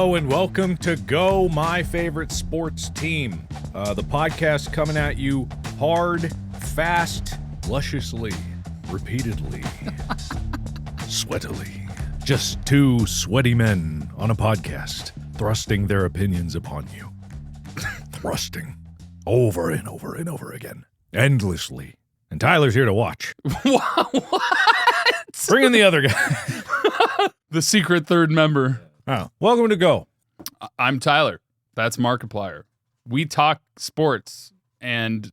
Hello and welcome to Go, my favorite sports team. The podcast coming at you hard, fast, lusciously, repeatedly, sweatily. Just two sweaty men on a podcast, thrusting their opinions upon you. Thrusting over and over and over again, endlessly. And Tyler's here to watch. What? Bring in the other guy. The secret third member. Oh, welcome to Go. I'm Tyler. That's Markiplier. We talk sports and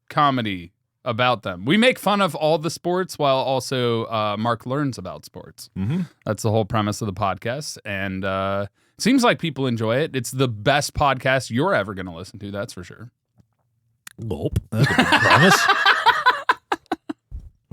comedy about them. We make fun of all the sports while also Mark learns about sports. Mm-hmm. That's the whole premise of the podcast. And seems like people enjoy it. It's the best podcast you're ever going to listen to, that's for sure. Nope. That's a big promise.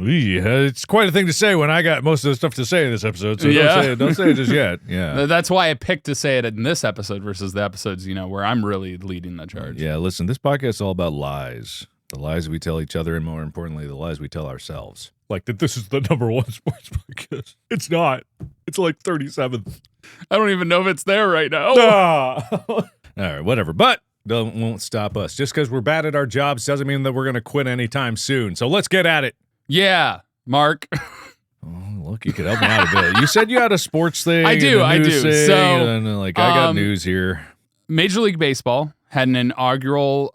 It's quite a thing to say when I got most of the stuff to say in this episode, so don't say it just yet. Yeah, that's why I picked to say it in this episode versus the episodes, where I'm really leading the charge. Yeah, listen, this podcast is all about lies. The lies we tell each other, and more importantly, the lies we tell ourselves. Like that this is the #1 sports podcast. It's not. It's like 37th. I don't even know if it's there right now. All right, whatever. But won't stop us. Just because we're bad at our jobs doesn't mean that we're going to quit anytime soon. So let's get at it. Yeah, Mark. Oh, look, you could help me out a bit. You said you had a sports thing. I do. So, I got news here. Major League Baseball had an inaugural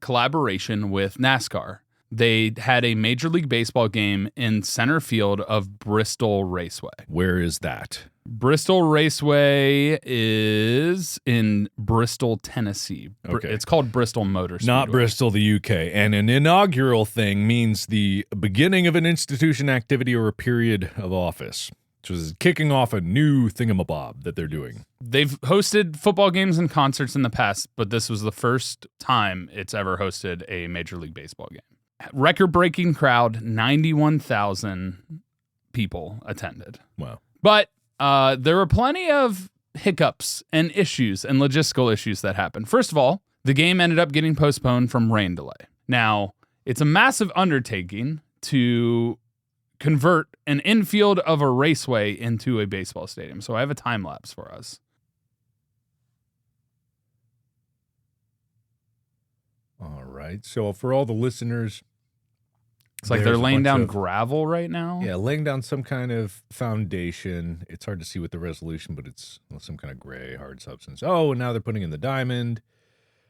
collaboration with NASCAR. They had a Major League Baseball game in center field of Bristol Raceway. Where is that? Bristol Raceway is in Bristol, Tennessee. Okay. It's called Bristol Motor Speedway. Not Bristol, the UK. And an inaugural thing means the beginning of an institution, activity, or a period of office, which is kicking off a new thingamabob that they're doing. They've hosted football games and concerts in the past, but this was the first time it's ever hosted a Major League Baseball game. Record-breaking crowd, 91,000 people attended. Wow. But there were plenty of hiccups and issues and logistical issues that happened. First of all, the game ended up getting postponed from rain delay. Now, it's a massive undertaking to convert an infield of a raceway into a baseball stadium. So I have a time lapse for us. All right. So for all the listeners, it's like they're laying down gravel right now. Yeah, laying down some kind of foundation. It's hard to see with the resolution, but it's some kind of gray, hard substance. Oh, and now they're putting in the diamond.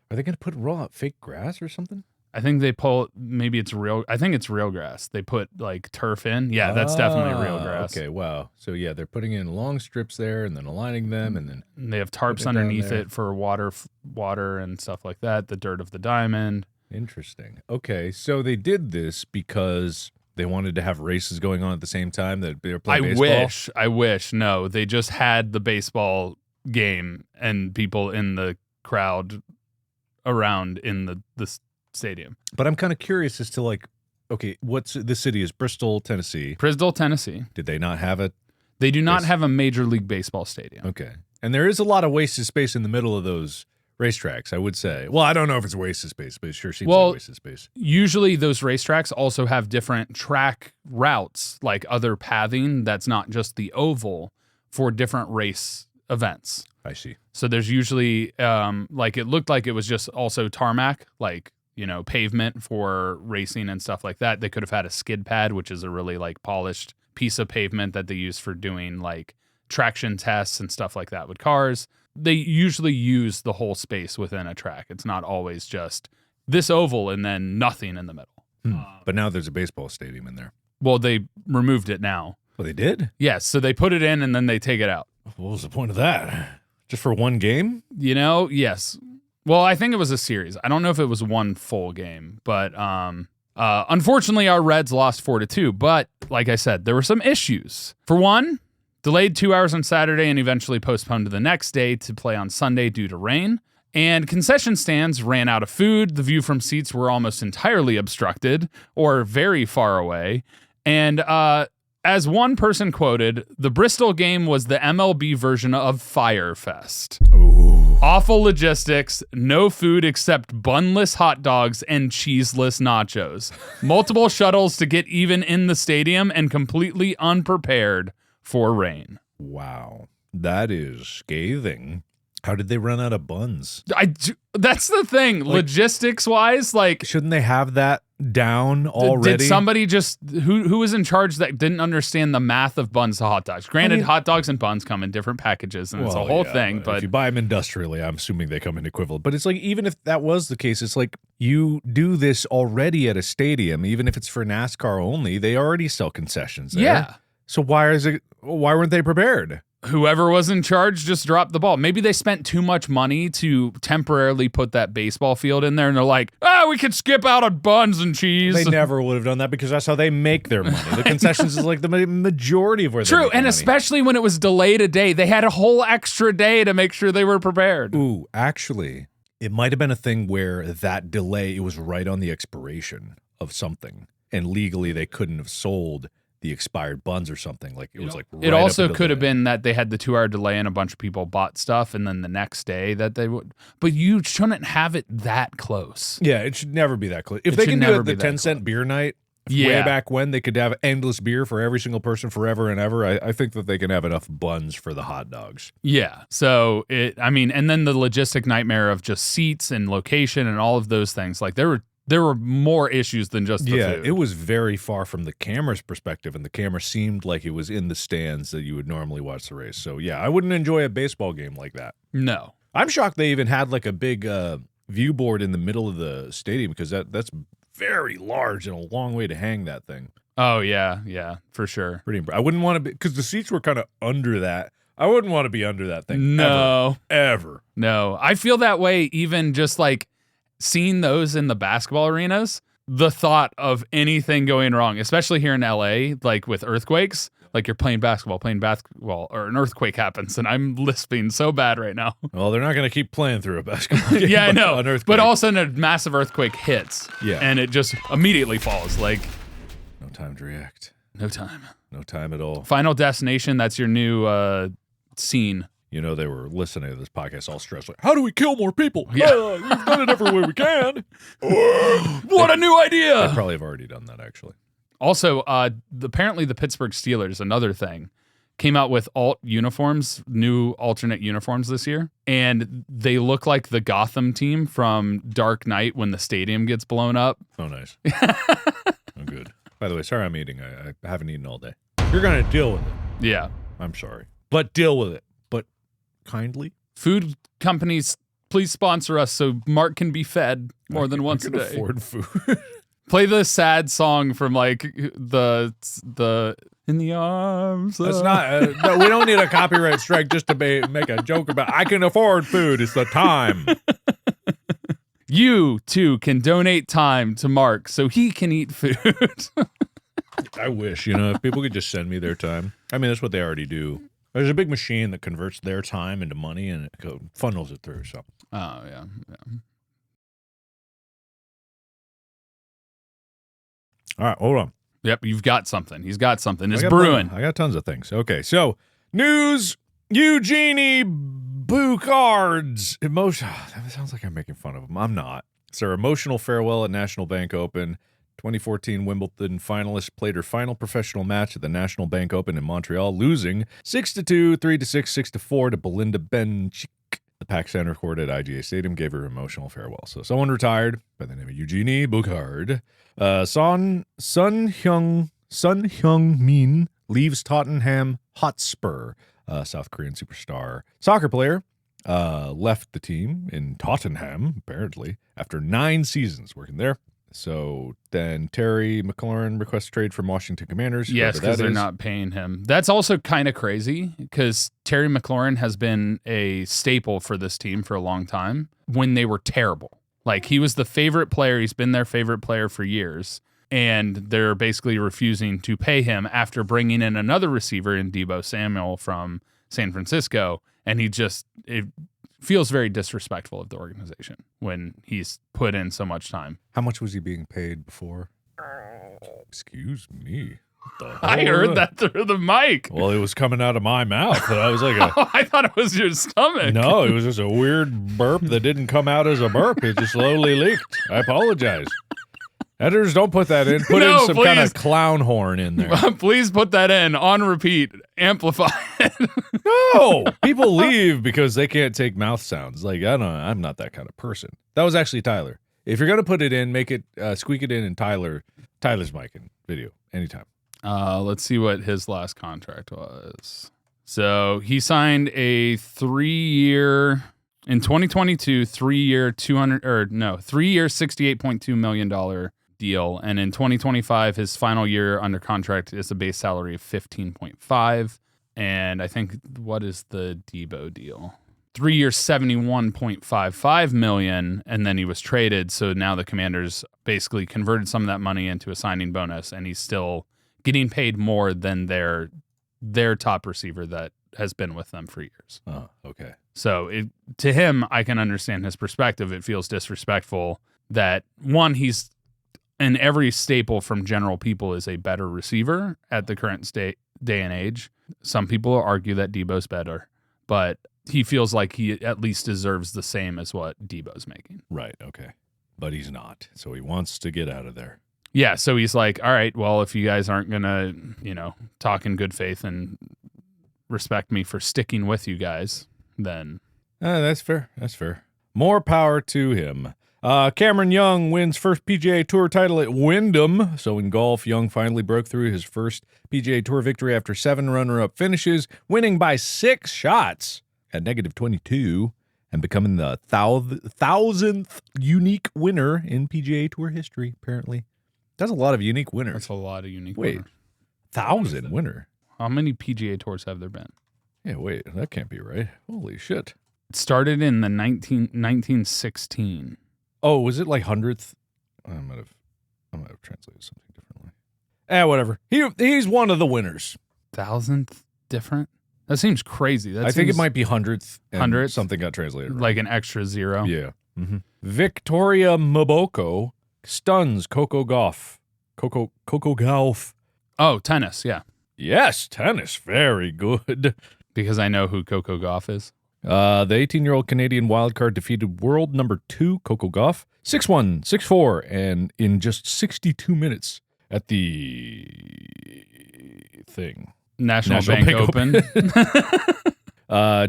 Are they going to roll out fake grass or something? I think they maybe it's real. I think it's real grass. They put like turf in. Yeah, that's definitely real grass. Okay, wow. So yeah, they're putting in long strips there and then aligning them and then they have tarps underneath it for water and stuff like that, the dirt of the diamond. Interesting. Okay, so they did this because they wanted to have races going on at the same time that they were playing baseball? I wish. No, they just had the baseball game and people in the crowd around in the stadium. But I'm kind of curious as to okay, this city is Bristol, Tennessee. Bristol, Tennessee. Did they not have it? They do not have a Major League Baseball stadium. Okay. And there is a lot of wasted space in the middle of those racetracks, I would say. Well, I don't know if it's wasted space, but it sure seems like wasted space. Usually those racetracks also have different track routes, like other pathing that's not just the oval for different race events. I see. So there's usually, it looked like it was just also tarmac, pavement for racing and stuff like that. They could have had a skid pad, which is a really polished piece of pavement that they use for doing traction tests and stuff like that with cars. They usually use the whole space within a track. It's not always just this oval and then nothing in the middle. But now there's a baseball stadium in there. Well, they removed it now. Well, they did? Yes, so they put it in and then they take it out. What was the point of that? Just for one game? Yes. Well, I think it was a series. I don't know if it was one full game, but unfortunately our Reds lost 4-2. But like I said, there were some issues. For one, delayed 2 hours on Saturday and eventually postponed to the next day to play on Sunday due to rain. And concession stands ran out of food. The view from seats were almost entirely obstructed or very far away. And as one person quoted, the Bristol game was the MLB version of Fyre Fest. Ooh. Awful logistics, no food except bunless hot dogs and cheeseless nachos. Multiple shuttles to get even in the stadium and completely unprepared for rain. Wow. That is scathing. How did they run out of buns? That's the thing. Logistics-wise, like... Shouldn't they have that down already? Did somebody just... Who was in charge that didn't understand the math of buns to hot dogs? Granted, hot dogs and buns come in different packages, and it's a whole thing, but... If you buy them industrially, I'm assuming they come in equivalent. But it's like, even if that was the case, it's like, you do this already at a stadium, even if it's for NASCAR only, they already sell concessions there. Yeah. So why weren't they prepared? Whoever was in charge just dropped the ball. Maybe they spent too much money to temporarily put that baseball field in there, and they're like, we could skip out on buns and cheese. They never would have done that because that's how they make their money. The concessions is like the majority of where they make True, and money. especially when it was delayed a day. They had a whole extra day to make sure they were prepared. Ooh, actually, it might have been a thing where that delay, it was right on the expiration of something, and legally they couldn't have sold the expired buns or something. Like it was like right it also up could have been that they had the 2-hour delay and a bunch of people bought stuff, and then the next day that they would. But you shouldn't have it that close. Yeah, it should never be that close. If they can do it the 10-cent beer night, way back when they could have endless beer for every single person forever and ever, I think that they can have enough buns for the hot dogs. Yeah. So and then the logistic nightmare of just seats and location and all of those things. Like there were more issues than just the food. It was very far from the camera's perspective, and the camera seemed like it was in the stands that you would normally watch the race. So, yeah, I wouldn't enjoy a baseball game like that. No. I'm shocked they even had like a big view board in the middle of the stadium, because that's very large and a long way to hang that thing. Oh, yeah, for sure. I wouldn't want to be, because the seats were kind of under that. I wouldn't want to be under that thing. No. Ever. No. I feel that way even just like seeing those in the basketball arenas, the thought of anything going wrong, especially here in LA, like with earthquakes, like you're playing basketball, or an earthquake happens, and I'm lisping so bad right now. Well, they're not going to keep playing through a basketball game. Yeah, I know. An earthquake. But all of a sudden, a massive earthquake hits, and it just immediately falls. Like, no time to react. No time. No time at all. Final Destination, that's your new scene. You know, they were listening to this podcast all stressed, like, how do we kill more people? Yeah. We've done it every way we can. What a new idea! They probably have already done that, actually. Also, apparently the Pittsburgh Steelers, another thing, came out with new alternate uniforms this year, and they look like the Gotham team from Dark Knight when the stadium gets blown up. Oh, nice. Oh, good. By the way, sorry I'm eating. I haven't eaten all day. You're going to deal with it. Yeah. I'm sorry. But deal with it. But kindly. Food companies, please sponsor us so Mark can be fed more than once a day. Afford food. Play the sad song from like the In the Arms. That's not. No, we don't need a copyright strike just to make a joke about. I can afford food. It's the time. You too can donate time to Mark so he can eat food. I wish, if people could just send me their time. I mean, that's what they already do. There's a big machine that converts their time into money and it funnels it through. So. Oh yeah. All right, hold on. Yep, you've got something. He's got something. It's brewing. I got tons of things. Okay, so news: Eugenie Bouchard's that sounds like I'm making fun of him. I'm not. It's their emotional farewell at National Bank Open. 2014 Wimbledon finalist played her final professional match at the National Bank Open in Montreal, losing 6-2, 3-6, 6-4 to Belinda Bencic. The PAC Center court at IGA Stadium gave her emotional farewell. So someone retired by the name of Eugenie Bouchard. Sun Hyung-min leaves Tottenham Hotspur. South Korean superstar soccer player left the team in Tottenham, apparently, after 9 seasons working there. So then Terry McLaurin requests trade from Washington Commanders. Yes, because they're not paying him. That's also kind of crazy because Terry McLaurin has been a staple for this team for a long time when they were terrible. Like, he was the favorite player. He's been their favorite player for years. And they're basically refusing to pay him after bringing in another receiver in Deebo Samuel from San Francisco. And it feels very disrespectful of the organization when he's put in so much time. How much was he being paid before? Excuse me. I heard that through the mic. Well, it was coming out of my mouth. But I was like, I thought it was your stomach. No, it was just a weird burp that didn't come out as a burp. It just slowly leaked. I apologize. Editors, don't put that in. Put No, in some kind please. of clown horn in there. Please put that in Clown horn in there. Please put that in on repeat. Amplify it. No, people leave because they can't take mouth sounds. Like, I don't know. I'm not that kind of person. That was actually Tyler. If you're going to put it in, make it, squeak it in Tyler's mic and video anytime. Let's see what his last contract was. So he signed a 3-year in 2022, 3-year $68.2 million deal. And in 2025, his final year under contract is a base salary of 15.5. And I think, what is the Debo deal? 3 years, $71.55 million, and then he was traded. So now the Commanders basically converted some of that money into a signing bonus, and he's still getting paid more than their top receiver that has been with them for years. Oh, okay. So to him, I can understand his perspective. It feels disrespectful that, one, he's in every staple from general people is a better receiver at the current day and age. Some people argue that Debo's better, but he feels like he at least deserves the same as what Debo's making. Right, okay. But he's not, so he wants to get out of there. Yeah, so he's like, all right, well, if you guys aren't going to, talk in good faith and respect me for sticking with you guys, then... That's fair. That's fair. More power to him. Cameron Young wins first PGA Tour title at Wyndham. So in golf, Young finally broke through his first PGA Tour victory after 7 runner-up finishes, winning by 6 shots at -22 and becoming the 1,000th unique winner in PGA Tour history, apparently. That's a lot of unique winners. That's a lot of unique winners. 1,000 winner? How many PGA Tours have there been? Yeah, wait, that can't be right. Holy shit. It started in the 1916. Oh, was it like 100th? I might have translated something differently. Whatever. He's one of the winners. 1,000th different? That seems crazy. I think it might be 100th. 100th? Something got translated wrong. Like an extra 0? Yeah. Mm-hmm. Victoria Mboko stuns Coco Gauff. Coco Gauff. Oh, tennis, yeah. Yes, tennis. Very good. Because I know who Coco Gauff is. The 18-year-old Canadian wildcard defeated world number 2 Coco Gauff 6-1, 6-4, and in just 62 minutes at the thing. National Bank Open.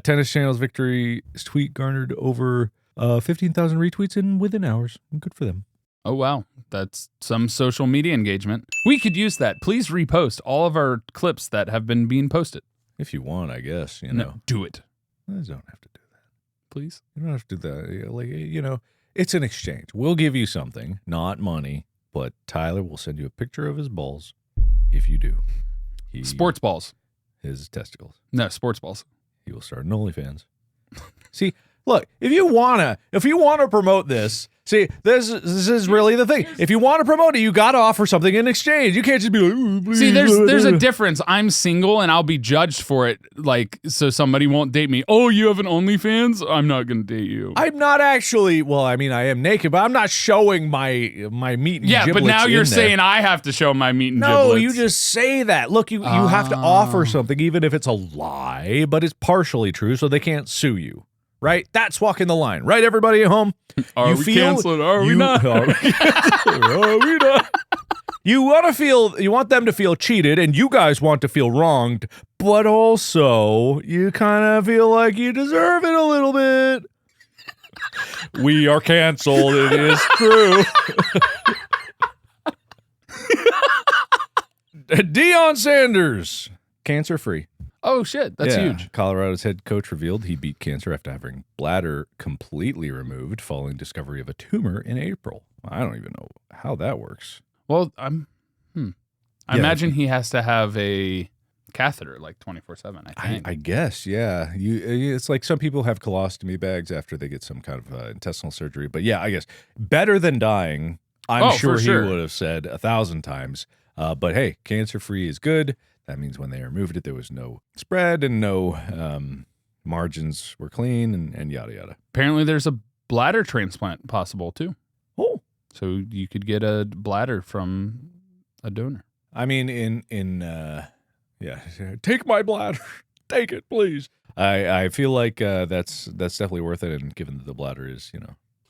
Tennis Channel's victory tweet garnered over 15,000 retweets within hours. Good for them. Oh, wow. That's some social media engagement. We could use that. Please repost all of our clips that have been being posted. If you want, I guess, No, do it. I don't have to do that. Please? You don't have to do that. Like, it's an exchange. We'll give you something, not money, but Tyler will send you a picture of his balls if you do. Sports balls. His testicles. No, sports balls. He will start an OnlyFans. See, look, if you wanna promote this, see, this is really the thing. If you want to promote it, you got to offer something in exchange. You can't just be like, ooh, please. See, there's a difference. I'm single and I'll be judged for it, like, so somebody won't date me. Oh, you have an OnlyFans? I'm not going to date you. I'm not actually, well, I mean, I am naked, but I'm not showing my meat and giblets. Yeah, but now you're saying I have to show my meat and giblets. No, you just say that. Look, you have to offer something, even if it's a lie, but it's partially true, so they can't sue you. Right? That's walking the line. Right, everybody at home? Are we canceled? Are we not? Are we not? You want them to feel cheated, and you guys want to feel wronged, but also you kind of feel like you deserve it a little bit. We are canceled. It is true. Deion Sanders, cancer-free. Oh, shit. That's huge. Colorado's head coach revealed he beat cancer after having bladder completely removed following discovery of a tumor in April. I don't even know how that works. Well, I imagine he has to have a catheter like 24/7, I think. I guess, yeah. It's like some people have colostomy bags after they get some kind of intestinal surgery. But yeah, I guess better than dying, I'm sure he would have said 1,000 times. But hey, cancer-free is good. That means when they removed it, there was no spread and no margins were clean and yada, yada. Apparently there's a bladder transplant possible, too. Oh. So you could get a bladder from a donor. I mean, take my bladder. Take it, please. I feel like that's definitely worth it, and given that the bladder is,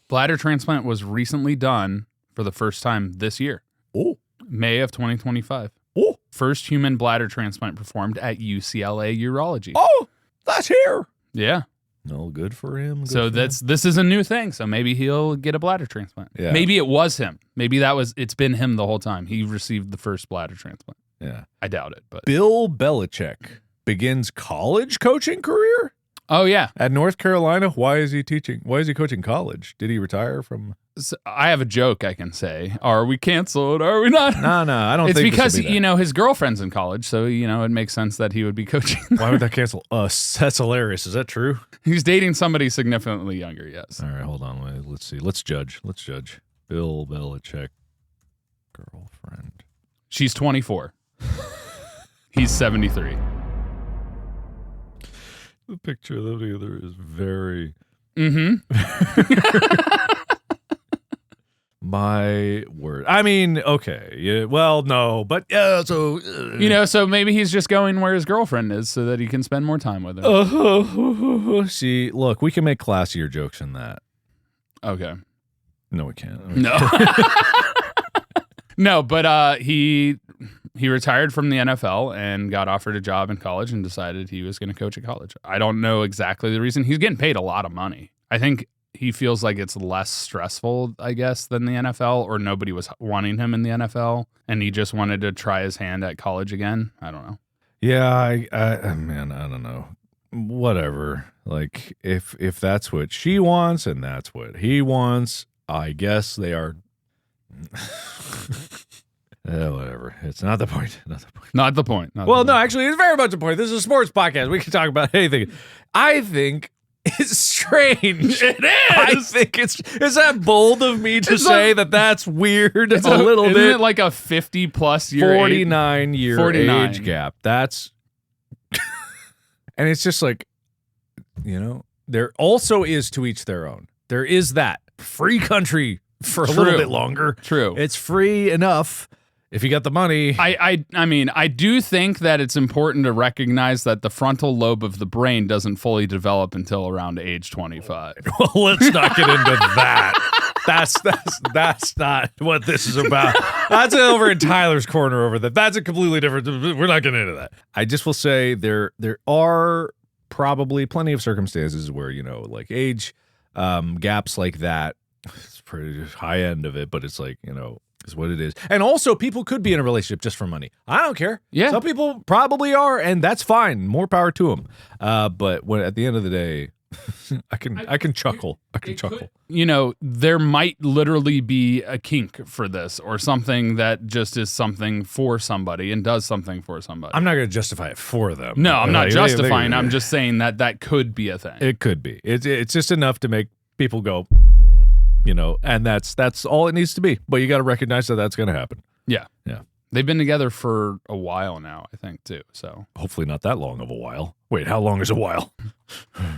Bladder transplant was recently done for the first time this year. Oh. May of 2025. Oh. First human bladder transplant performed at UCLA Urology. Oh, that's here. Yeah. No, good for him. This is a new thing. So maybe he'll get a bladder transplant. Yeah. Maybe it was him. Maybe it's been him the whole time. He received the first bladder transplant. Yeah. I doubt it, but Bill Belichick begins college coaching career oh yeah. at North Carolina. Why is he teaching? Why is he coaching college? Did he retire from? So I have a joke I can say. Are we canceled? Are we not? No, I don't It's think because, this will be that. his girlfriend's in college, so, it makes sense that he would be coaching. Why would that cancel us? That's hilarious. Is that true? He's dating somebody significantly younger, yes. All right, hold on. Let's see. Let's judge. Bill Belichick, girlfriend. She's 24. He's 73. The picture of them together is very... My word. I mean, okay. Yeah, well, no, but yeah, so... So maybe he's just going where his girlfriend is so that he can spend more time with her. See, look, we can make classier jokes than that. Okay. No, we can't. No. No, but he retired from the NFL and got offered a job in college and decided he was going to coach at college. I don't know exactly the reason. He's getting paid a lot of money. I think he feels like it's less stressful, I guess, than the NFL, or nobody was wanting him in the NFL, and he just wanted to try his hand at college again. I don't know. Yeah, man, I don't know. Whatever. Like, if that's what she wants and that's what he wants, I guess they are... whatever. It's not the point. Not the point. No, actually, it's very much the point. This is a sports podcast. We can talk about anything. I think it's strange. It is. I think it's that bold of me to say that that's weird a little isn't bit. it like a 50-plus year 49-year age gap. That's... And it's just like, there also is to each their own. There is that. Free country for a little bit longer. True. It's free enough if you got the money. I mean, I do think that it's important to recognize that the frontal lobe of the brain doesn't fully develop until around age 25. Well, let's not get into that. That's not what this is about. That's over in Tyler's corner over there. That's a completely different. We're not getting into that. I just will say there are probably plenty of circumstances where, like age gaps like that. It's pretty high end of it, but it's like, is what it is. And also, people could be in a relationship just for money. I don't care. Yeah. Some people probably are, and that's fine. More power to them. But when at the end of the day, I can chuckle. I can chuckle. There might literally be a kink for this, or something that just is something for somebody and does something for somebody. I'm not going to justify it for them. No, I'm not justifying. I'm just saying that could be a thing. It could be. It's just enough to make people go, and that's all it needs to be. But you got to recognize that that's going to happen. Yeah. Yeah. They've been together for a while now, I think, too. So hopefully not that long of a while. Wait, how long is a while?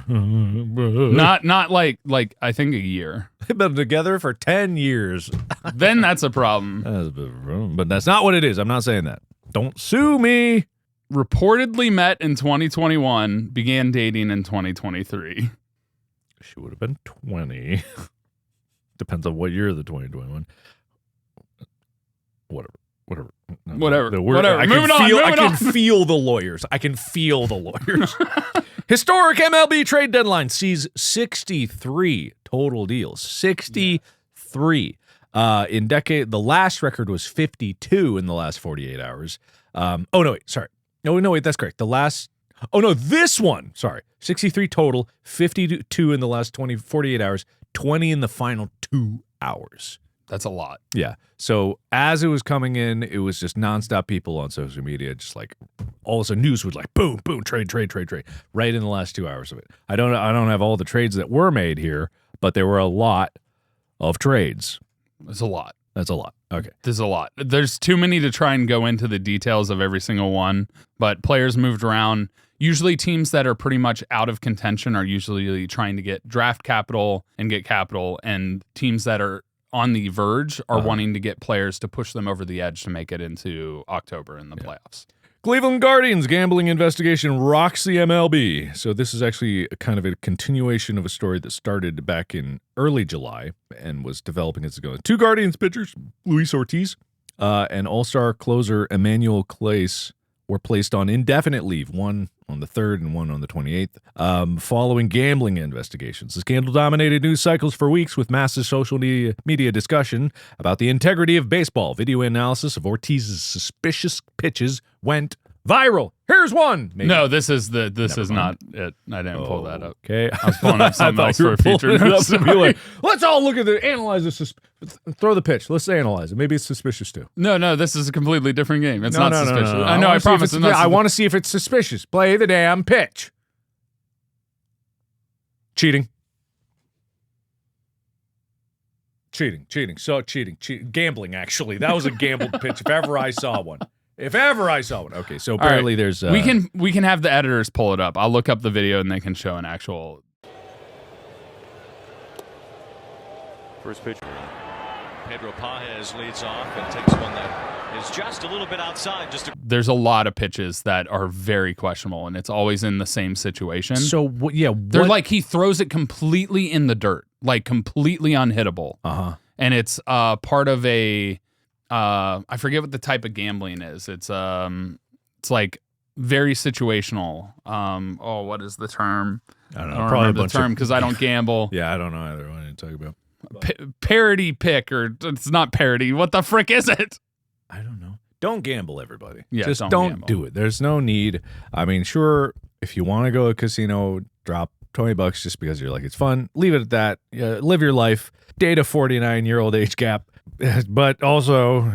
not like I think a year. They've been together for 10 years. Then that's a problem. That's a bit of a problem, but that's not what it is. I'm not saying that. Don't sue me. Reportedly met in 2021, began dating in 2023. She would have been 20. Depends on what year of the 2021. Whatever. Whatever. I can feel the lawyers. Historic MLB trade deadline sees 63 total deals. 63. The last record was 52 in the last 48 hours. That's correct. This one. Sorry. 63 total, 52 in the last 48 hours, 20 in the final 2 hours. That's a lot. Yeah. So as it was coming in, it was just nonstop people on social media, just like all of a sudden news would like boom, boom, trade, right in the last 2 hours of it. I don't have all the trades that were made here, but there were a lot of trades. That's a lot. Okay. There's a lot. There's too many to try and go into the details of every single one, but players moved around. Usually teams that are pretty much out of contention are usually trying to get draft capital, and teams that are on the verge are wanting to get players to push them over the edge to make it into October in the playoffs. Cleveland Guardians gambling investigation rocks the MLB. So this is actually kind of a continuation of a story that started back in early July and was developing as it goes. 2 Guardians pitchers, Luis Ortiz and all-star closer Emmanuel Clase, were placed on indefinite leave, one on the 3rd and one on the 28th, following gambling investigations. The scandal dominated news cycles for weeks with massive social media discussion about the integrity of baseball. Video analysis of Ortiz's suspicious pitches went viral. Here's one. Maybe. No, this is not it. I didn't pull that up. Okay. I was pulling up something else for a future notes. Like, let's all look at analyze this. Throw the pitch. Let's analyze it. Maybe it's suspicious too. No, this is a completely different game. It's not suspicious. No. I know, I promise. I want to see if it's suspicious. Play the damn pitch. Cheating. So cheating. Gambling, actually. That was a gambled pitch if ever I saw one. Okay, so apparently there's... we can have the editors pull it up. I'll look up the video and they can show an actual... First pitch. Pedro Pajes leads off and takes one that is just a little bit outside. There's a lot of pitches that are very questionable, and it's always in the same situation. So, they're like he throws it completely in the dirt, like completely unhittable. Uh-huh. And it's part of a... I forget what the type of gambling is. It's like very situational. What is the term? I don't know. I don't Probably remember the term because I don't gamble. Yeah, I don't know either. What are you talking about? Parody pick, or it's not parody. What the frick is it? I don't know. Don't gamble, everybody. Yeah, just don't gamble. Do it. There's no need. I mean, sure, if you want to go to a casino, drop $20 just because you're like, it's fun. Leave it at that. Live your life. Date a 49-year-old age gap. But also,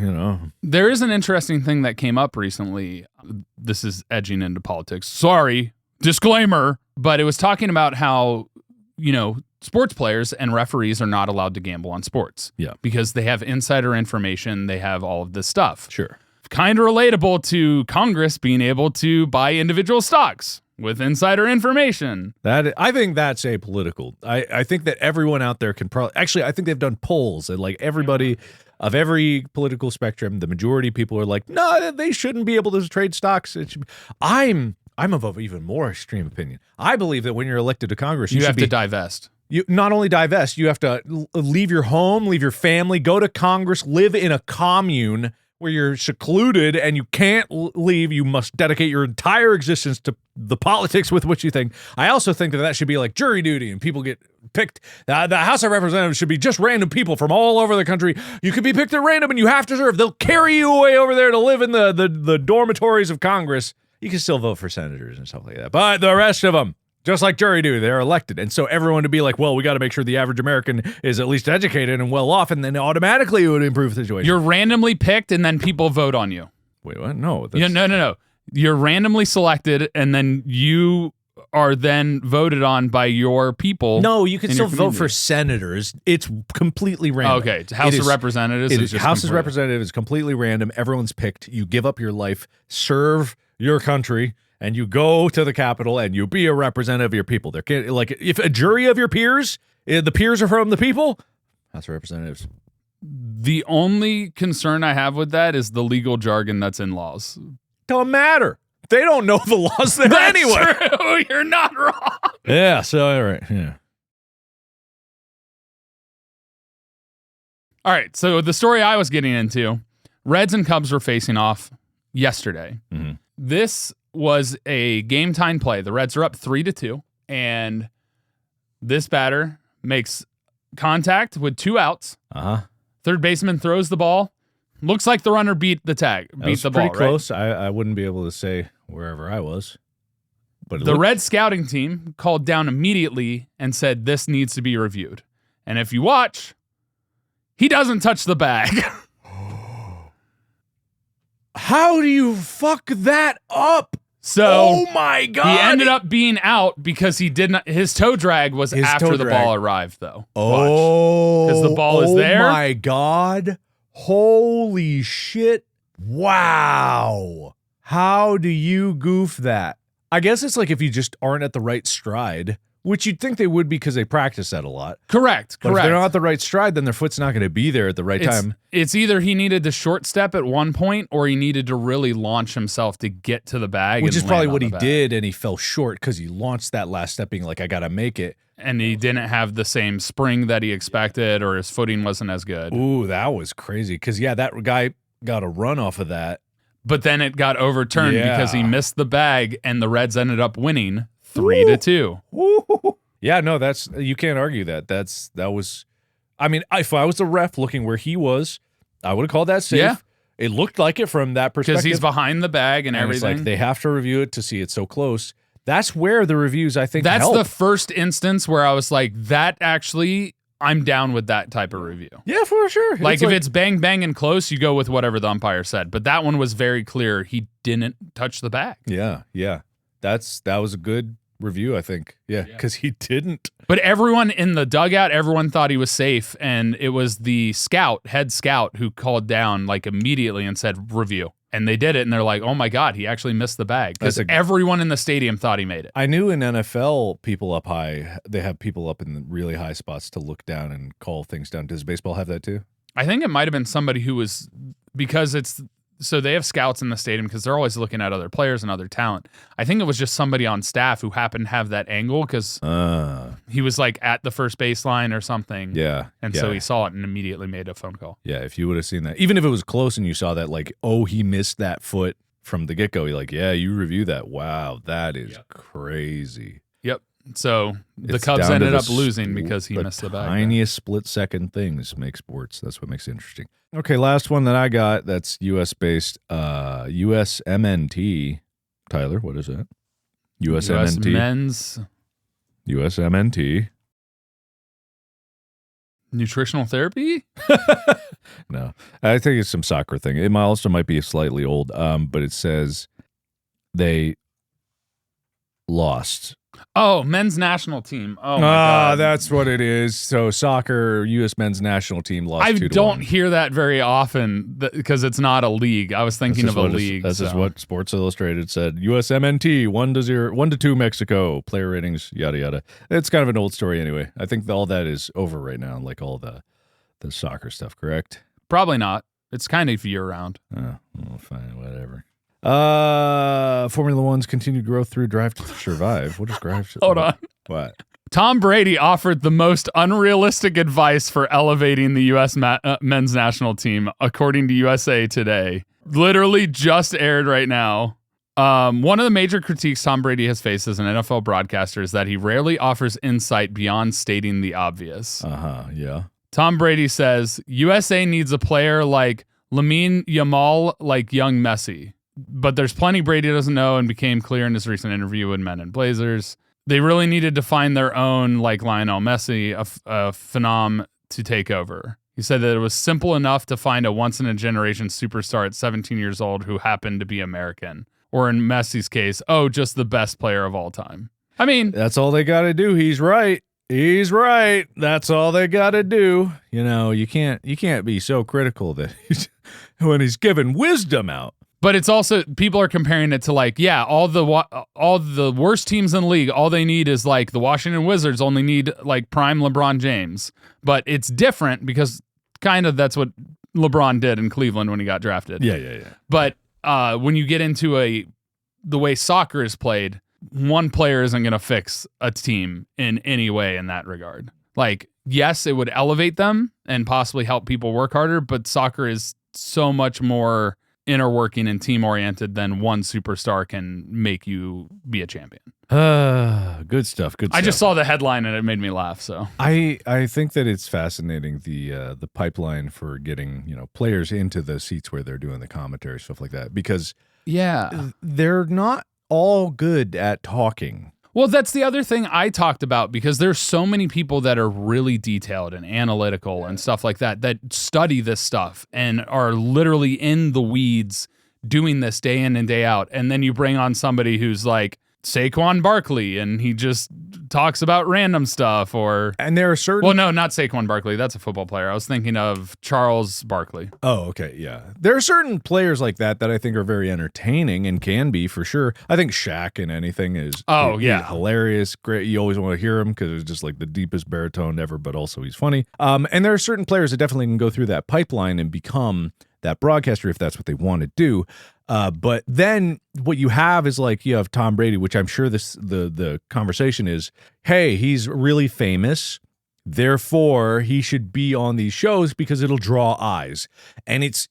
there is an interesting thing that came up recently. This is edging into politics. Sorry, disclaimer. But it was talking about how, sports players and referees are not allowed to gamble on sports. Yeah. Because they have insider information. They have all of this stuff. Sure. Kind of relatable to Congress being able to buy individual stocks with insider information. I think that's apolitical. I think that everyone out there can probably... Actually, I think they've done polls and like everybody of every political spectrum, the majority of people are like, no, they shouldn't be able to trade stocks. I'm of an even more extreme opinion. I believe that when you're elected to Congress, you have to divest. You not only divest, you have to leave your home, leave your family, go to Congress, live in a commune where you're secluded and you can't leave. You must dedicate your entire existence to the politics with which you think. I also think that should be like jury duty and people get picked. The House of Representatives should be just random people from all over the country. You could be picked at random and you have to serve. They'll carry you away over there to live in the dormitories of Congress. You can still vote for senators and stuff like that. But the rest of them, just like jury duty, they're elected. And so everyone to be like, well, we got to make sure the average American is at least educated and well off, and then automatically it would improve the situation. You're randomly picked, and then people vote on you. Wait, what? No. No. You're randomly selected, and then you are then voted on by your people. No, you can still vote for senators. It's completely random. Okay, House of Representatives is just House of Representatives is completely random. Everyone's picked. You give up your life, serve your country, and you go to the Capitol and you be a representative of your people. There can't, like, if a jury of your peers, the peers are from the people, House of Representatives. The only concern I have with that is the legal jargon that's in laws. Don't matter. They don't know the laws there anyway. True. You're not wrong. Yeah, so all right. Yeah. All right, so the story I was getting into, Reds and Cubs were facing off yesterday. Mm-hmm. This was a game time play. The Reds are up 3-2, and this batter makes contact with 2 outs. Uh-huh. Third baseman throws the ball. Looks like the runner beat the ball. Pretty close. Right? I wouldn't be able to say wherever I was. But the Red scouting team called down immediately and said this needs to be reviewed. And if you watch, he doesn't touch the bag. How do you fuck that up? So, oh my God. He ended up being out because he did not. His toe drag was after the ball arrived, though. Oh, because the ball is there. Oh my God. Holy shit. Wow. How do you goof that? I guess it's like if you just aren't at the right stride Which you'd think they would because they practice that a lot. Correct. But if they're not at the right stride, then their foot's not going to be there at the right time. It's either he needed to short step at one point or he needed to really launch himself to get to the bag. Which is probably what he did, and he fell short because he launched that last step being like, I got to make it. And he didn't have the same spring that he expected, or his footing wasn't as good. Ooh, that was crazy. Because, that guy got a run off of that. But then it got overturned because he missed the bag, and the Reds ended up winning 3-2. Ooh. Yeah, no, you can't argue that. That was, I mean, if I was the ref looking where he was, I would have called that safe. Yeah. It looked like it from that perspective. Because he's behind the bag and everything. It's like they have to review it to see it so close. That's where the reviews, I think, That's help. the first instance where I was like, that actually, I'm down with that type of review. Yeah, for sure. Like, if it's bang, bang, and close, you go with whatever the umpire said. But that one was very clear. He didn't touch the bag. Yeah. That was a good review, I think. Yeah, because he didn't. But everyone in the dugout, everyone thought he was safe, and it was the head scout, who called down like immediately and said, review. And they did it, and they're like, oh my God, he actually missed the bag. Because everyone in the stadium thought he made it. I knew in NFL, people up high, they have people up in the really high spots to look down and call things down. Does baseball have that too? I think it might have been somebody who was, because so they have scouts in the stadium because they're always looking at other players and other talent. I think it was just somebody on staff who happened to have that angle because he was like at the first baseline or something. Yeah. And so he saw it and immediately made a phone call. Yeah, if you would have seen that. Even if it was close and you saw that, like, he missed that foot from the get-go, you're like, yeah, you review that. Wow, that is crazy. Yep. So the Cubs ended up losing because he missed the bag. Tiniest split-second things make sports. That's what makes it interesting. Okay, last one that I got that's U.S.-based. USMNT. Tyler, what is that? USMNT. Men's USMNT. Nutritional therapy? No. I think it's some soccer thing. It also might be slightly old, but it says they lost. Oh, men's national team. Oh, my God. That's what it is. So soccer, U.S. men's national team lost 2-1. I don't hear that very often because it's not a league. I was thinking of a league. This is what Sports Illustrated said. USMNT 1-2 Mexico. Player ratings, yada yada. It's kind of an old story anyway. I think all that is over right now, like all the soccer stuff, correct? Probably not. It's kind of year round. Oh, well, fine, whatever. Formula One's continued growth through Drive to Survive. What is Drive to Hold on. What? Tom Brady offered the most unrealistic advice for elevating the U.S. men's national team, according to USA Today. Literally just aired right now. One of the major critiques Tom Brady has faced as an NFL broadcaster is that he rarely offers insight beyond stating the obvious. Yeah. Tom Brady says, USA needs a player like Lamine Yamal, like young Messi. But there's plenty Brady doesn't know and became clear in his recent interview with Men in Blazers. They really needed to find their own, like Lionel Messi, a phenom to take over. He said that it was simple enough to find a once-in-a-generation superstar at 17 years old who happened to be American. Or in Messi's case, just the best player of all time. I mean... That's all they got to do. He's right. He's right. That's all they got to do. You know, you can't be so critical that when he's giving wisdom out. But it's also, people are comparing it to like, all the worst teams in the league, all they need is like the Washington Wizards only need like prime LeBron James. But it's different because kind of that's what LeBron did in Cleveland when he got drafted. Yeah. But when you get into the way soccer is played, one player isn't going to fix a team in any way in that regard. Like, yes, it would elevate them and possibly help people work harder, but soccer is so much more inner working and team oriented than one superstar can make you be a champion. Good stuff. I just saw the headline and it made me laugh. So I think that it's fascinating the pipeline for getting players into the seats where they're doing the commentary, stuff like that, because they're not all good at talking. Well, that's the other thing I talked about, because there's so many people that are really detailed and analytical and stuff like that study this stuff and are literally in the weeds doing this day in and day out. And then you bring on somebody who's like Saquon Barkley, and he just talks about random stuff. And there are certain... Well, no, not Saquon Barkley. That's a football player. I was thinking of Charles Barkley. Oh, okay, yeah. There are certain players like that I think are very entertaining and can be, for sure. I think Shaq in anything is he's hilarious. Great. You always want to hear him because it's just like the deepest baritone ever, but also he's funny. And there are certain players that definitely can go through that pipeline and become that broadcaster if that's what they want to do. But then what you have is like you have Tom Brady, which I'm sure the conversation is, hey, he's really famous, therefore he should be on these shows because it'll draw eyes. And it's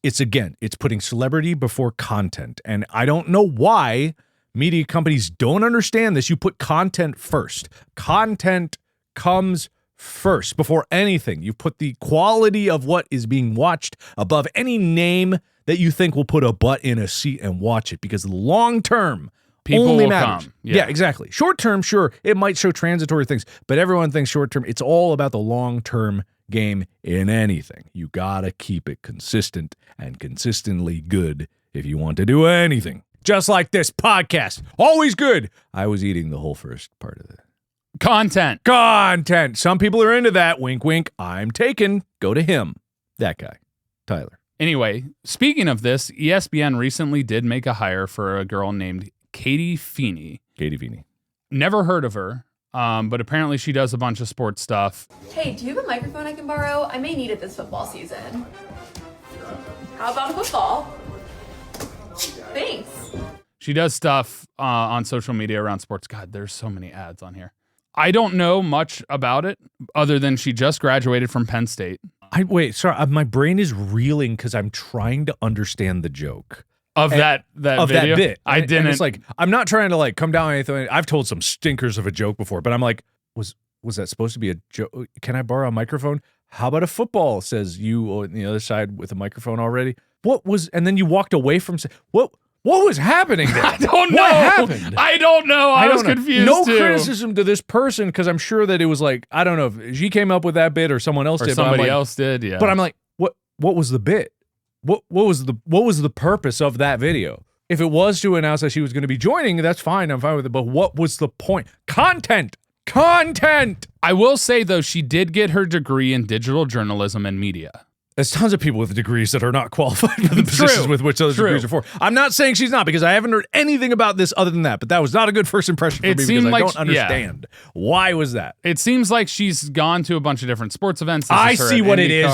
putting celebrity before content. And I don't know why media companies don't understand this. You put content first. Content comes first before anything. You put the quality of what is being watched above any name that you think will put a butt in a seat and watch it, because long term people only will matters. come. Yeah, exactly. Short term, sure, it might show transitory things, but everyone thinks short term. It's all about the long term game in anything. You gotta keep it consistent and consistently good if you want to do anything. Just like this podcast, always good. I was eating the whole first part of it. Content. Some people are into that. Wink, wink. I'm taken. Go to him. That guy, Tyler. Anyway, speaking of this, ESPN recently did make a hire for a girl named Katie Feeney. Never heard of her, but apparently she does a bunch of sports stuff. Hey, do you have a microphone I can borrow? I may need it this football season. How about football? Thanks. She does stuff on social media around sports. God, there's so many ads on here. I don't know much about it other than she just graduated from Penn State. My brain is reeling because I'm trying to understand the joke of that video? That bit. I didn't. And it's like, I'm not trying to like come down on anything. I've told some stinkers of a joke before, but I'm like, was that supposed to be a joke? Can I borrow a microphone? How about a football? Says you on the other side with a microphone already. And then you walked away from what was happening there? I don't know. What happened? I don't know. I was confused No too. criticism to this person, because I'm sure that it was like, I don't know if she came up with that bit or someone else or did. Somebody else did, yeah. But I'm like, what was the bit? What was the purpose of that video? If it was to announce that she was going to be joining, that's fine. I'm fine with it. But what was the point? Content. I will say though, she did get her degree in digital journalism and media. There's tons of people with degrees that are not qualified for the positions with which those degrees are for. I'm not saying she's not, because I haven't heard anything about this other than that. But that was not a good first impression for me, because I don't understand. Why was that? It seems like she's gone to a bunch of different sports events. I see what it is.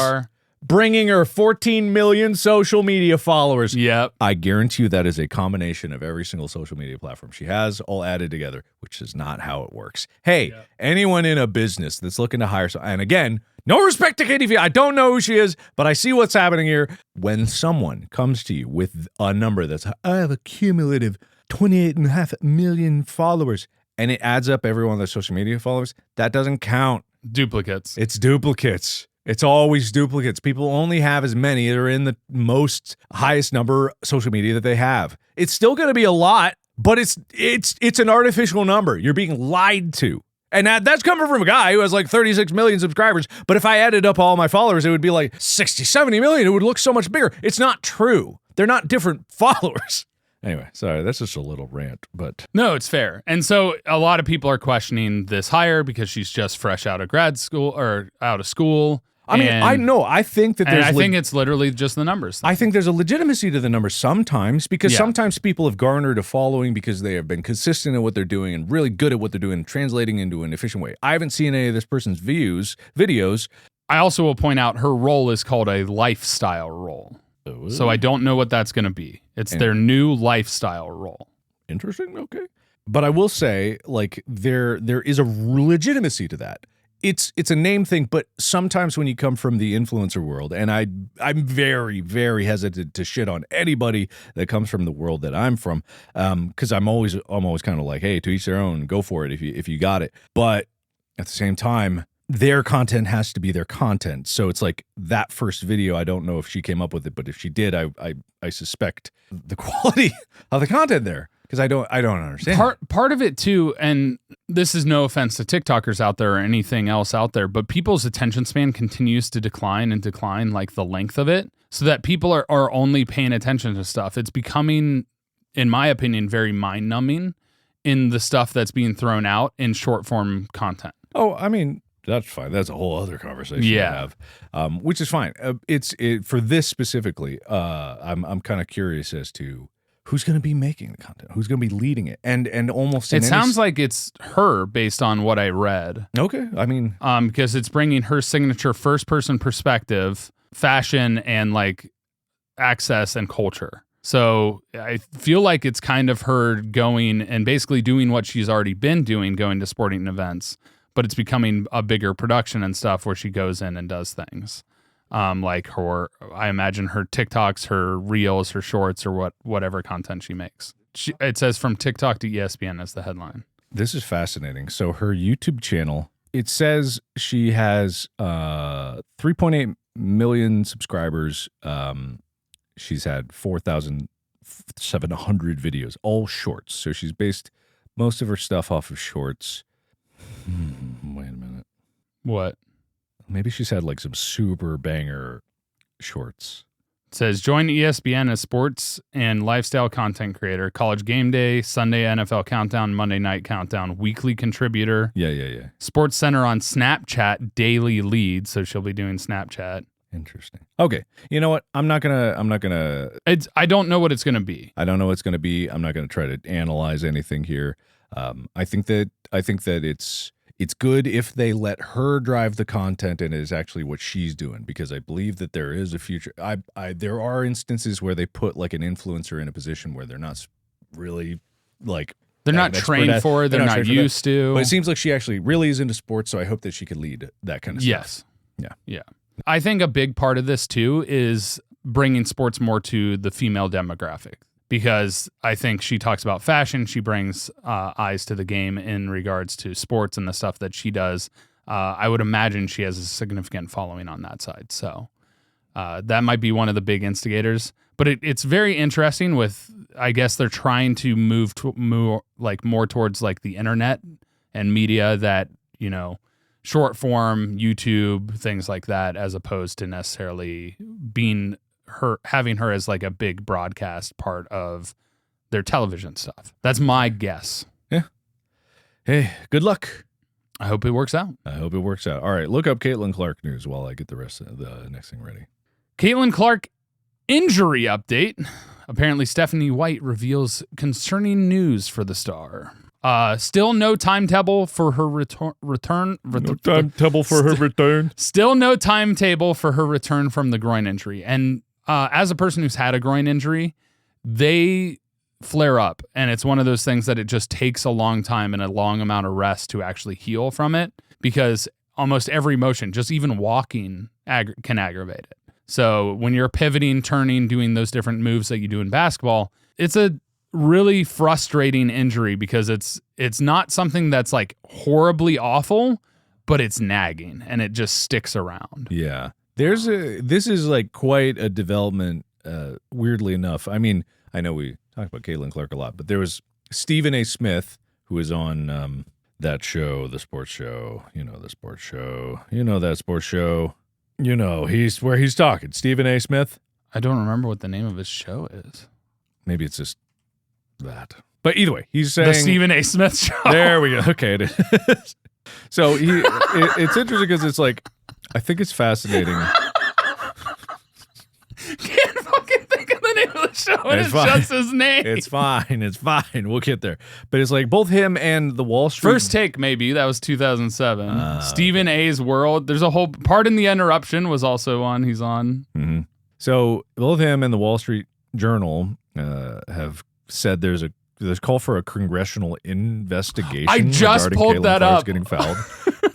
Bringing her 14 million social media followers. Yep. I guarantee you that is a combination of every single social media platform she has all added together, which is not how it works. Hey, anyone in a business that's looking to hire someone, and again, no respect to Katie Feeney. I don't know who she is, but I see what's happening here. When someone comes to you with a number that's, I have a cumulative 28.5 million followers, and it adds up every one of their social media followers, that doesn't count. Duplicates. It's duplicates. It's always duplicates. People only have as many that are in the most highest number social media that they have. It's still going to be a lot, but it's an artificial number. You're being lied to. And that's coming from a guy who has like 36 million subscribers. But if I added up all my followers, it would be like 60, 70 million. It would look so much bigger. It's not true. They're not different followers. Anyway, sorry, that's just a little rant, but... No, it's fair. And so a lot of people are questioning this hire because she's just fresh out of grad school or out of school. I mean, I know. I think that there's... I think it's literally just the numbers. I think there's a legitimacy to the numbers sometimes, because sometimes people have garnered a following because they have been consistent in what they're doing and really good at what they're doing, translating into an efficient way. I haven't seen any of this person's videos. I also will point out her role is called a lifestyle role. Oh. So I don't know what that's going to be. It's their new lifestyle role. Interesting. Okay. But I will say, like, there is a legitimacy to that. It's a name thing, but sometimes when you come from the influencer world, and I'm very, very hesitant to shit on anybody that comes from the world that I'm from, because I'm always kind of like, hey, to each their own, go for it if you got it. But at the same time, their content has to be their content. So it's like that first video, I don't know if she came up with it, but if she did, I suspect the quality of the content there. Because I don't understand. Part of it too, and this is no offense to TikTokers out there or anything else out there, but people's attention span continues to decline, like the length of it, so that people are only paying attention to stuff. It's becoming, in my opinion, very mind numbing. in the stuff that's being thrown out in short form content. Oh, I mean, that's fine. That's a whole other conversation to have, which is fine. For this specifically, I'm kind of curious as to who's going to be making the content, who's going to be leading it, and almost it sounds like it's her based on what I read. Okay, I mean, because it's bringing her signature first person perspective, fashion, and like access and culture. So I feel like it's kind of her going and basically doing what she's already been doing, going to sporting events, but it's becoming a bigger production and stuff where she goes in and does things. Like I imagine her TikToks, her reels, her shorts, or whatever content she makes. It says from TikTok to ESPN as the headline. This is fascinating. So her YouTube channel, it says she has 3.8 million subscribers. She's had 4,700 videos, all shorts. So she's based most of her stuff off of shorts. Wait a minute. What? Maybe she's had like some super banger shorts. It says, join ESPN as sports and lifestyle content creator, college game day, Sunday NFL countdown, Monday night countdown, weekly contributor. Yeah. Sports Center on Snapchat, daily lead. So she'll be doing Snapchat. Interesting. Okay. You know what? I don't know what it's gonna be. I don't know what it's gonna be. I'm not gonna try to analyze anything here. I think that it's good if they let her drive the content and it is actually what she's doing, because I believe that there is a future. There are instances where they put like an influencer in a position where they're not really like they're not trained for it. They're not used to. But it seems like she actually really is into sports, so I hope that she could lead that kind of stuff. Yes. Yeah. I think a big part of this too is bringing sports more to the female demographic, because I think she talks about fashion. She brings eyes to the game in regards to sports and the stuff that she does. I would imagine she has a significant following on that side. So that might be one of the big instigators. But it's very interesting with, I guess they're trying to move to more towards like the internet and media that, short form, YouTube, things like that, as opposed to necessarily having her as like a big broadcast part of their television stuff. That's my guess. Yeah. Hey, good luck. I hope it works out. All right, look up Caitlin Clark news while I get the rest of the next thing ready. Caitlin Clark injury update. Apparently Stephanie White reveals concerning news for the star. Still no timetable for her return. Still no timetable for her return from the groin injury. And as a person who's had a groin injury, they flare up. And it's one of those things that it just takes a long time and a long amount of rest to actually heal from it, because almost every motion, just even walking, can aggravate it. So when you're pivoting, turning, doing those different moves that you do in basketball, it's a really frustrating injury, because it's not something that's like horribly awful, but it's nagging and it just sticks around. Yeah. This is like quite a development, weirdly enough. I mean, I know we talk about Caitlin Clark a lot, but there was Stephen A. Smith, who was on that show, the sports show, that sports show, he's where he's talking. Stephen A. Smith. I don't remember what the name of his show is. Maybe it's just that. But either way, he's saying the Stephen A. Smith show. There we go. Okay, it is. So it's interesting because it's like, I think it's fascinating. Can't fucking think of the name of the show, and it's just his name. It's fine. We'll get there. But it's like both him and the Wall Street. First Take, maybe. That was 2007. Stephen A.'s World. There's a whole, Pardon the Interruption was also on. He's on. Mm-hmm. So both him and the Wall Street Journal have said there's a call for a congressional investigation. I just pulled Caitlin that Clark's up. Getting fouled.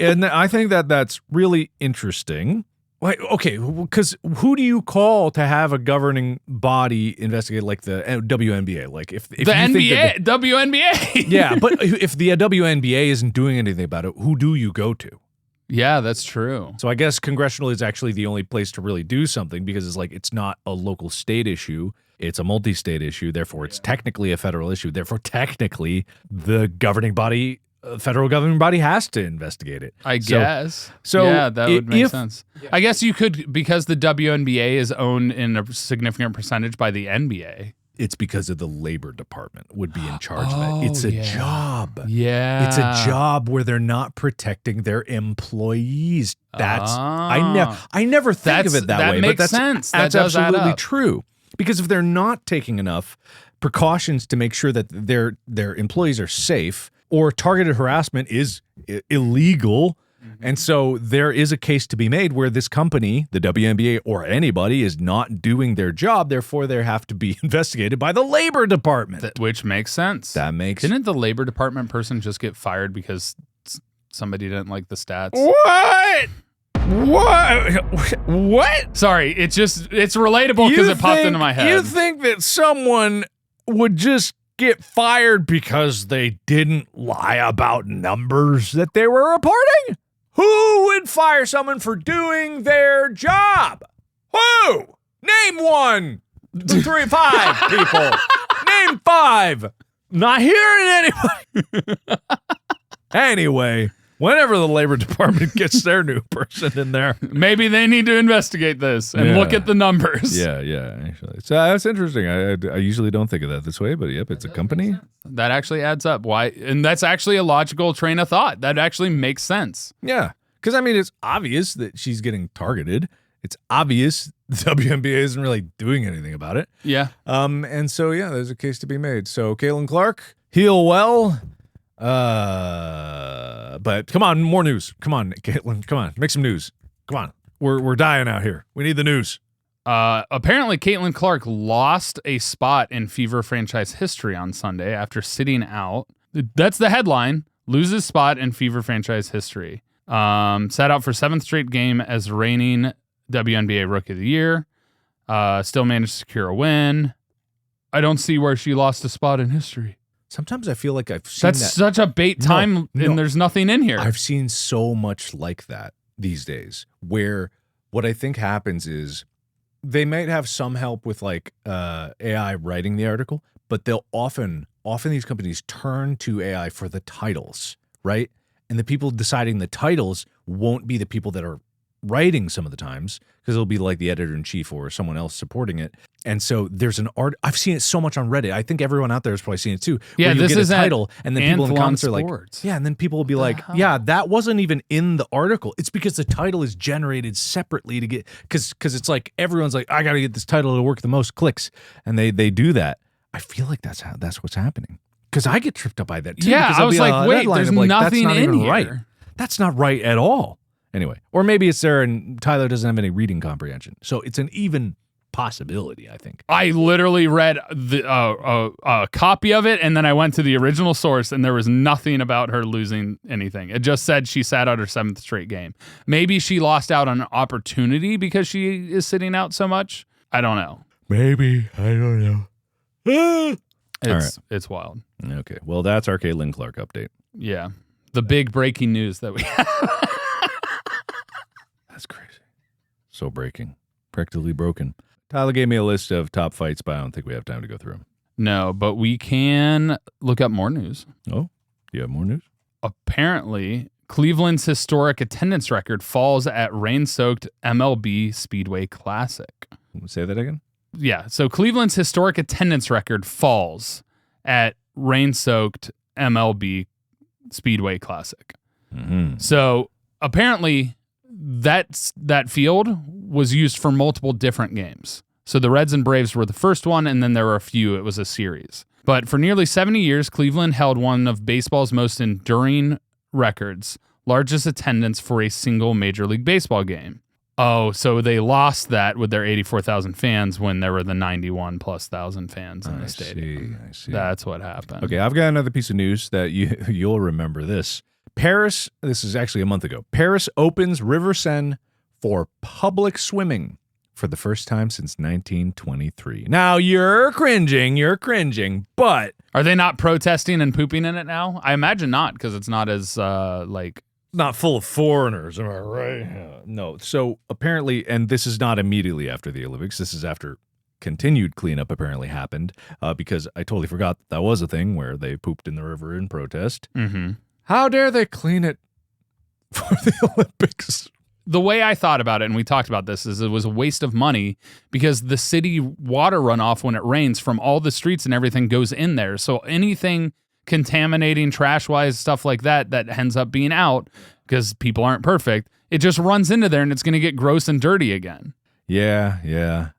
And I think that's really interesting. Like, okay, because who do you call to have a governing body investigate, like the WNBA? Like if the NBA, WNBA. Yeah, but if the WNBA isn't doing anything about it, who do you go to? Yeah, that's true. So I guess congressional is actually the only place to really do something, because it's like it's not a local state issue. It's a multi-state issue. Therefore, it's technically a federal issue. Therefore, technically, the governing body, federal governing body, has to investigate it. I guess. So yeah, that would make sense. I guess you could, because the WNBA is owned in a significant percentage by the NBA. it's because of the labor department would be in charge of it. It's a job. Yeah. It's a job where they're not protecting their employees. I never think of it that way. Makes but sense. That's does add absolutely up. true. Because if they're not taking enough precautions to make sure that their employees are safe, or targeted harassment is illegal. And so there is a case to be made where this company, the WNBA or anybody, is not doing their job. Therefore, they have to be investigated by the labor department. Which makes sense. Didn't the labor department person just get fired because somebody didn't like the stats? What? Sorry, it's relatable because it popped into my head. You think that someone would just get fired because they didn't lie about numbers that they were reporting? Who would fire someone for doing their job? Who? Name 1, 2, 3, 5 people. Name 5. Not hearing anybody. Anyway, whenever the labor department gets their new person in there, maybe they need to investigate this and look at the numbers. Yeah, actually. So that's interesting. I usually don't think of that this way, but yep, it's a company. That actually adds up. Why? And that's actually a logical train of thought. That actually makes sense. Yeah, because I mean, it's obvious that she's getting targeted. It's obvious the WNBA isn't really doing anything about it. Yeah. And so yeah, there's a case to be made. So Caitlin Clark, heal well. But come on, more news. Come on, Caitlin. Come on, make some news. Come on, we're dying out here. We need the news. Apparently, Caitlin Clark lost a spot in Fever franchise history on Sunday after sitting out. That's the headline. Loses spot in Fever franchise history. Sat out for 7th straight game as reigning WNBA Rookie of the Year. Still managed to secure a win. I don't see where she lost a spot in history. Sometimes I feel like I've seen That's such a bait time, and there's nothing in here. I've seen so much like that these days, where what I think happens is they might have some help with like AI writing the article, but they'll often these companies turn to AI for the titles, right? And the people deciding the titles won't be the people that are writing some of the times, because it'll be like the editor-in-chief or someone else supporting it. And so there's an art. I've seen it so much on Reddit. I think everyone out there has probably seen it too. Yeah, where you this get is a title, and then people in the comments are like, Sports. yeah, and then people will be like, yeah, that wasn't even in the article. It's because the title is generated separately to get, because it's like everyone's like, I got to get this title to work the most clicks, and they do that. I feel like that's what's happening, because I get tripped up by that too. Yeah, I was like, wait, there's nothing in here. Right. That's not right at all. Anyway, or maybe it's there and Tyler doesn't have any reading comprehension. So it's an even possibility, I think. I literally read a copy of it, and then I went to the original source, and there was nothing about her losing anything. It just said she sat out her 7th straight game. Maybe she lost out on an opportunity because she is sitting out so much. I don't know. Maybe. I don't know. It's wild. Okay. Well, that's our Caitlin Clark update. Yeah. The big breaking news that we have. That's crazy. So breaking. Practically broken. Tyler gave me a list of top fights, but I don't think we have time to go through them. No, but we can look up more news. Oh, you have more news? Apparently, Cleveland's historic attendance record falls at rain-soaked MLB Speedway Classic. Say that again? Yeah, so Cleveland's historic attendance record falls at rain-soaked MLB Speedway Classic. Mm-hmm. So apparently that field was used for multiple different games. So the Reds and Braves were the first one, and then there were a few. It was a series. But for nearly 70 years, Cleveland held one of baseball's most enduring records, largest attendance for a single Major League Baseball game. Oh, so they lost that with their 84,000 fans when there were the 91+ thousand fans in the stadium. I see. That's what happened. Okay, I've got another piece of news that you'll remember this. Paris, this is actually a month ago. Paris opens River Seine for public swimming for the first time since 1923. Now, you're cringing, but... Are they not protesting and pooping in it now? I imagine not, because it's not as, not full of foreigners, am I right? No. So apparently, and this is not immediately after the Olympics, this is after continued cleanup apparently happened, because I totally forgot that was a thing where they pooped in the river in protest. Mm-hmm. How dare they clean it for the Olympics? the way I thought about it, and we talked about this, is it was a waste of money because the city water runoff when it rains from all the streets and everything goes in there. So anything contaminating trash-wise, stuff like that ends up being out because people aren't perfect, it just runs into there and it's going to get gross and dirty again. Yeah.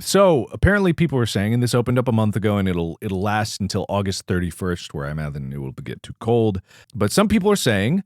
So apparently people were saying, and this opened up a month ago, and it'll last until August 31st, where I imagine it will get too cold. But some people are saying,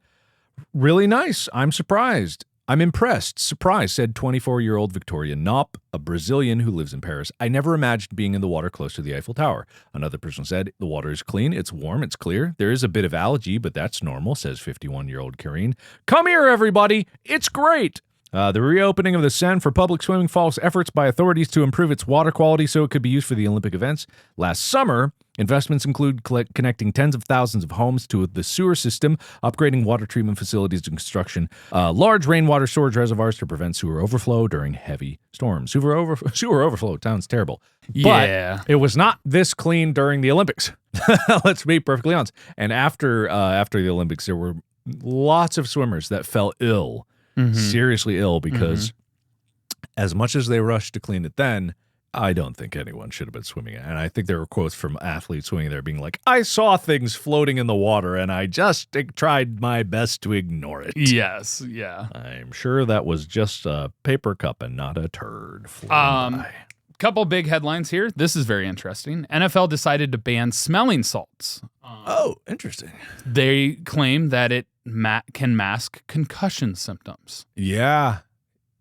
really nice. I'm surprised. I'm impressed. Surprised, said 24-year-old Victoria Knopp, a Brazilian who lives in Paris. I never imagined being in the water close to the Eiffel Tower. Another person said, the water is clean, it's warm, it's clear. There is a bit of algae, but that's normal, says 51-year-old Karine. Come here, everybody. It's great. The reopening of the Seine for public swimming follows efforts by authorities to improve its water quality so it could be used for the Olympic events. Last summer, investments include connecting tens of thousands of homes to the sewer system, upgrading water treatment facilities, and construction large rainwater storage reservoirs to prevent sewer overflow during heavy storms. Sewer overflow sounds terrible. Yeah. But it was not this clean during the Olympics. Let's be perfectly honest. And after the Olympics, there were lots of swimmers that fell ill. Seriously ill because as much as they rushed to clean it then, I don't think anyone should have been swimming it. And I think there were quotes from athletes swimming there being like, I saw things floating in the water and I just tried my best to ignore it. Yes, yeah. I'm sure that was just a paper cup and not a turd. By. Couple big headlines here. This is very interesting. NFL decided to ban smelling salts. Oh, interesting. They claim that it can mask concussion symptoms. Yeah,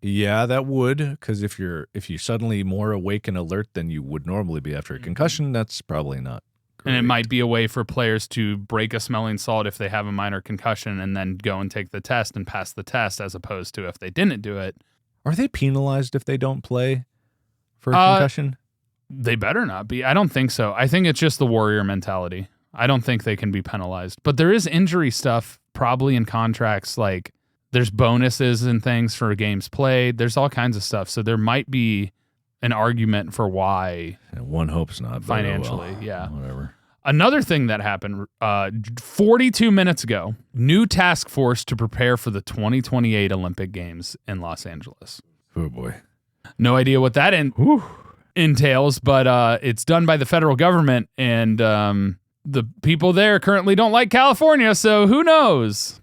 that would, because if you're suddenly more awake and alert than you would normally be after a concussion, that's probably not great. And it might be a way for players to break a smelling salt if they have a minor concussion and then go and take the test and pass the test, as opposed to if they didn't do it. Are they penalized if they don't play for a concussion? They better not be. I don't think so. I think it's just the warrior mentality. I don't think they can be penalized. But there is injury stuff probably in contracts, like there's bonuses and things for games played. There's all kinds of stuff. So there might be an argument for why. And one hopes not. Financially, well, yeah. Whatever. Another thing that happened 42 minutes ago, new task force to prepare for the 2028 Olympic Games in Los Angeles. Oh, boy. No idea what that entails, but it's done by the federal government, and the people there currently don't like California, so who knows?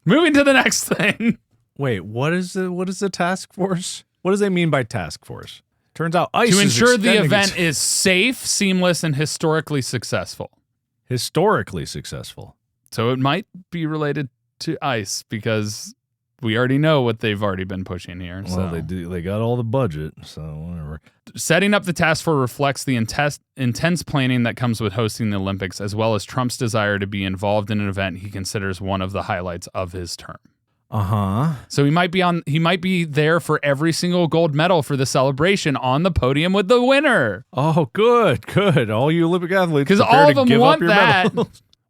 Moving to the next thing. Wait, what is the task force? What does they mean by task force? Turns out ICE to ensure is the event is safe, seamless, and historically successful. Historically successful. So it might be related to ICE because we already know what they've already been pushing here. Well, they got all the budget, so whatever. Setting up the task force reflects the intense planning that comes with hosting the Olympics, as well as Trump's desire to be involved in an event he considers one of the highlights of his term. So he might be there for every single gold medal for the celebration on the podium with the winner. Oh, good. All you Olympic athletes, because all of them want that.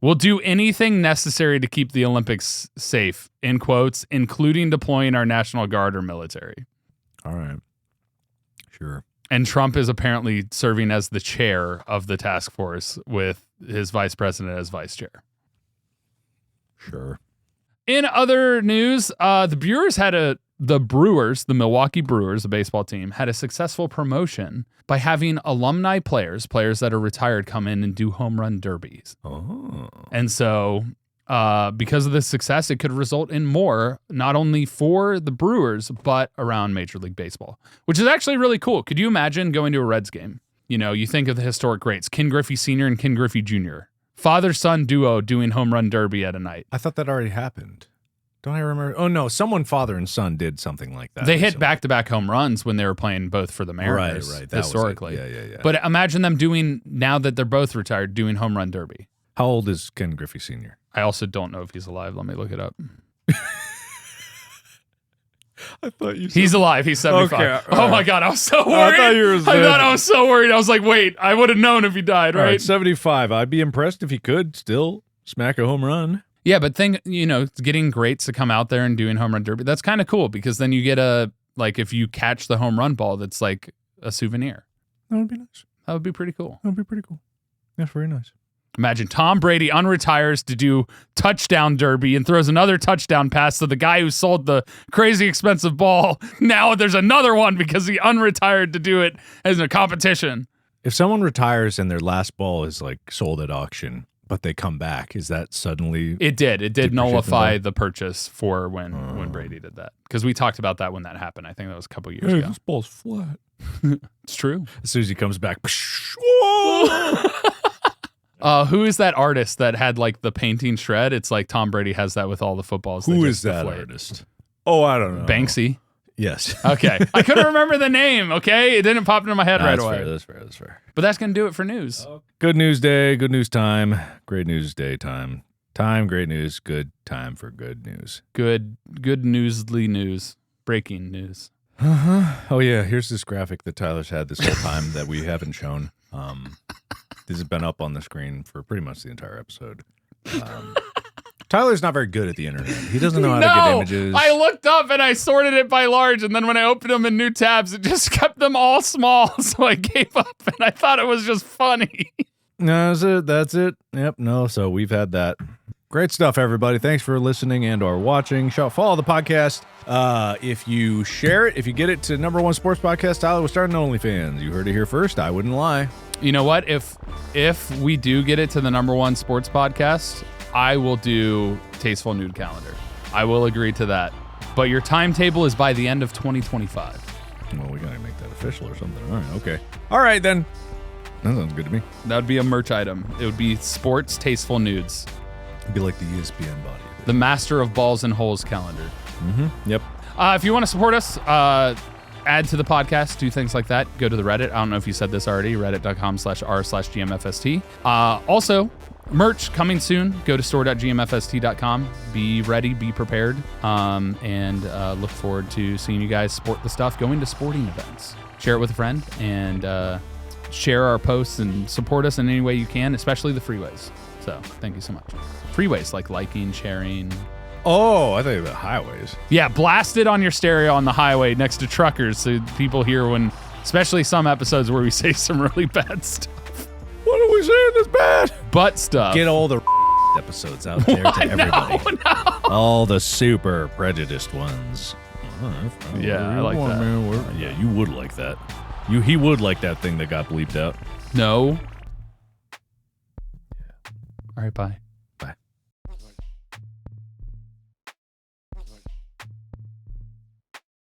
We'll do anything necessary to keep the Olympics safe, in quotes, including deploying our National Guard or military. All right. Sure. And Trump is apparently serving as the chair of the task force with his vice president as vice chair. Sure. In other news, the Milwaukee Brewers, a baseball team, had a successful promotion by having alumni players that are retired, come in and do home run derbies. Oh. And so because of this success, it could result in more, not only for the Brewers, but around Major League Baseball, which is actually really cool. Could you imagine going to a Reds game? You know, you think of the historic greats, Ken Griffey Sr. and Ken Griffey Jr., father-son duo doing home run derby at a night. I thought that already happened. Don't I remember? Oh, no, someone father and son did something like that. They hit back-to-back home runs when they were playing both for the Mariners, right. That historically. Was it. Yeah. But imagine them doing, now that they're both retired, doing home run derby. How old is Ken Griffey Sr.? I also don't know if he's alive. Let me look it up. I thought you said... He's alive. He's 75. Okay, oh, my God. I was so worried. I thought I was so worried. I was like, wait, I would have known if he died, right? 75. I'd be impressed if he could still smack a home run. Yeah, but getting greats to come out there and doing home run derby, that's kind of cool because then you get if you catch the home run ball, that's like a souvenir. That would be nice. That would be pretty cool. That would be pretty cool. That's very nice. Imagine Tom Brady unretires to do touchdown derby and throws another touchdown pass to the guy who sold the crazy expensive ball. Now there's another one because he unretired to do it as a competition. If someone retires and their last ball is like sold at auction, but they come back, is that suddenly... It did nullify the purchase for when Brady did that. Because we talked about that when that happened. I think that was a couple years ago. This ball's flat. It's true. As soon as he comes back... Who is that artist that had like the painting shred? It's like Tom Brady has that with all the footballs. Who is that artist? Oh, I don't know. Banksy. Yes. Okay. I couldn't remember the name, okay? It didn't pop into my head right away. That's fair. But that's going to do it for news. Good news day, good news time, great news day time. Time, great news, good time for good news. Good newsly news. Breaking news. Oh, yeah, here's this graphic that Tyler's had this whole time that we haven't shown. This has been up on the screen for pretty much the entire episode. Tyler's not very good at the internet. He doesn't know how to get images. I looked up and I sorted it by large, and then when I opened them in new tabs, it just kept them all small, so I gave up, and I thought it was just funny. No, that's it. Yep, no, so we've had that. Great stuff, everybody. Thanks for listening and or watching. Follow the podcast. If you share it, if you get it to number one sports podcast, Tyler will start an OnlyFans. You heard it here first. I wouldn't lie. You know what? If we do get it to the number one sports podcast, I will do Tasteful Nude Calendar. I will agree to that. But your timetable is by the end of 2025. Well, we gotta make that official or something. All right, okay. All right, then. That sounds good to me. That would be a merch item. It would be Sports Tasteful Nudes. It'd be like the ESPN body. The Master of Balls and Holes calendar. Mm-hmm. Yep. If you want to support us, add to the podcast, do things like that, go to the Reddit. I don't know if you said this already, reddit.com/r/GMFST. Also, merch coming soon. Go to store.gmfst.com. Be ready, be prepared, and look forward to seeing you guys sport the stuff, going to sporting events. Share it with a friend, and share our posts and support us in any way you can, especially the freeways. So thank you so much. Freeways, like liking, sharing. Oh, I thought you meant highways. Yeah, blast it on your stereo on the highway next to truckers so people hear when, especially some episodes where we say some really bad stuff. What are we saying that's bad? Butt stuff. Get all the episodes out there to everybody. No. All the super prejudiced ones. Yeah, I like that. Man. Yeah, you would like that. He would like that thing that got bleeped out. No. All right, bye.